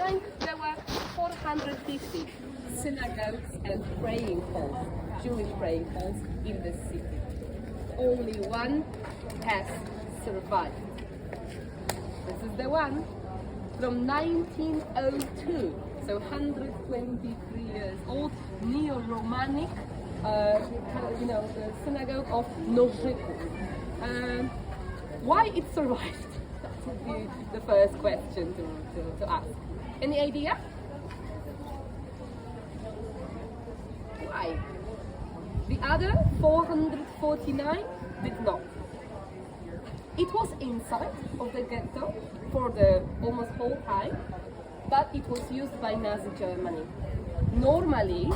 time, there were 450 synagogues and praying halls, Jewish praying halls in the city. Only one has survived. This is the one from 1902, so 123 years old, neo-Romanic, the synagogue of Nożyków. Why it survived? That would be the first question to ask. Any idea? Why? The other 449 did not. It was inside of the ghetto for the almost whole time, but it was used by Nazi Germany. Normally,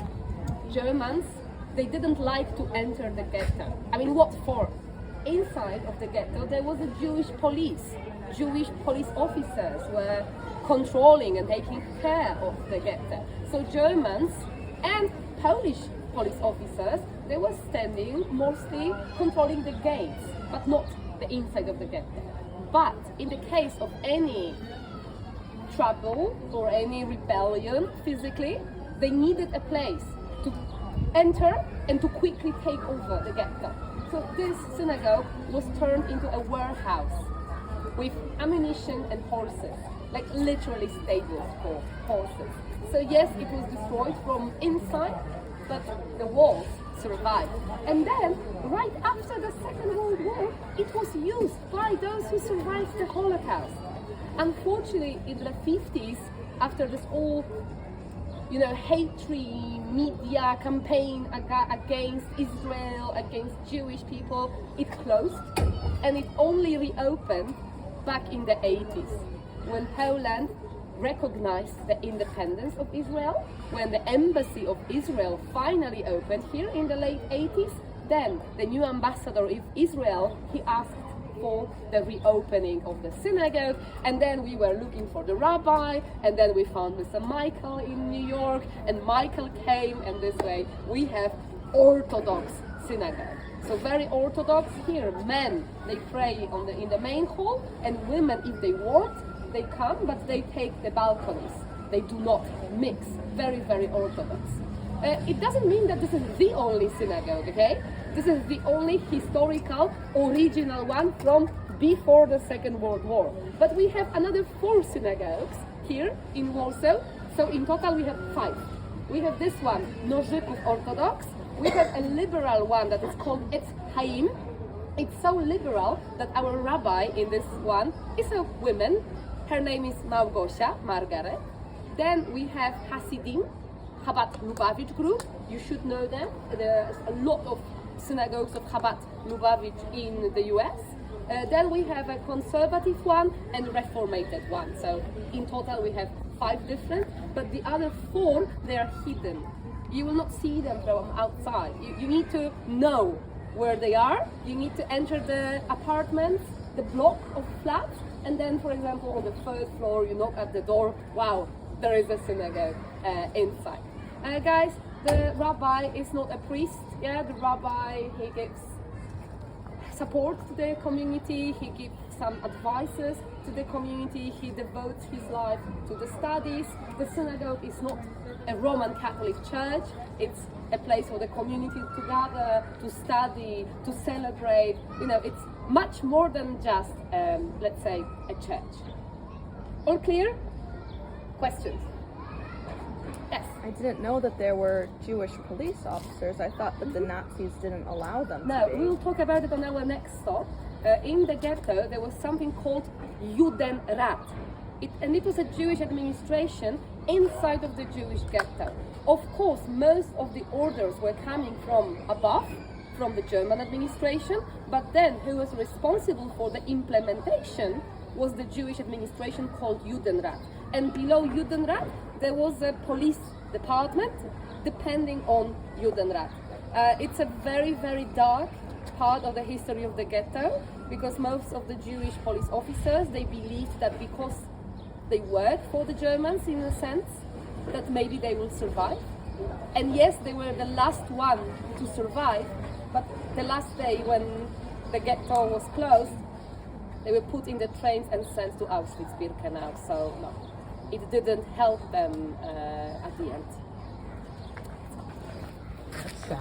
Germans, they didn't like to enter the ghetto. I mean, what for? Inside of the ghetto, there was a Jewish police. Jewish police officers were controlling and taking care of the ghetto. So Germans and Polish police officers, they were standing mostly controlling the gates, but not the inside of the ghetto. But in the case of any trouble or any rebellion physically, they needed a place to enter and to quickly take over the ghetto. So this synagogue was turned into a warehouse with ammunition and horses, like literally stables for horses. So yes, it was destroyed from inside, but the walls survived. And then, right after the Second World War, it was used by those who survived the Holocaust. Unfortunately, in the 50s, after this all hatred media campaign against Israel, against Jewish people, it closed, and it only reopened back in the 80s, when Poland recognized the independence of Israel, when the embassy of Israel finally opened here in the late 80s. Then the new ambassador of Israel, he asked for the reopening of the synagogue, and then we were looking for the rabbi, and then we found Mr. Michael in New York, and Michael came, and this way we have Orthodox synagogue. So very Orthodox here. Men, they pray in the main hall, and women, if they want, they come, but they take the balconies. They do not mix. Very, very Orthodox. It doesn't mean that this is the only synagogue, okay? This is the only historical, original one from before the Second World War. But we have another 4 synagogues here in Warsaw. So in total we have 5. We have this one, Nożyków Orthodox. We have a liberal one that is called Etz Chaim. It's so liberal that our rabbi in this one is a woman. Her name is Małgosia, Margaret. Then we have Hasidim, Chabad Lubavitch group. You should know them. There's a lot of synagogues of Chabad Lubavitch in the US. Then we have a conservative one and reformated one. So in total we have 5 different, but the other 4, they are hidden. You will not see them from outside. You need to know where they are. You need to enter the apartments, the block of flats, and then, for example, on the 1st floor, you knock at the door, wow, there is a synagogue inside. Guys, the rabbi is not a priest. Yeah, the rabbi, he gives support to the community, he gives some advices to the community, he devotes his life to the studies. The synagogue is not a Roman Catholic church, it's a place for the community to gather, to study, to celebrate. It's much more than just, let's say, a church. All clear? Questions? Yes. I didn't know that there were Jewish police officers. I thought that the Nazis didn't allow them to No, be. we'll talk about it on our next stop. In the ghetto, there was something called Judenrat. It was a Jewish administration inside of the Jewish ghetto. Of course, most of the orders were coming from above, from the German administration, but then who was responsible for the implementation was the Jewish administration called Judenrat. And below Judenrat, there was a police department depending on Judenrat. It's a very, very dark part of the history of the ghetto, because most of the Jewish police officers, they believed that because they worked for the Germans, in a sense, that maybe they will survive. And yes, they were the last one to survive, but the last day when the ghetto was closed, they were put in the trains and sent to Auschwitz-Birkenau, so no. it didn't help them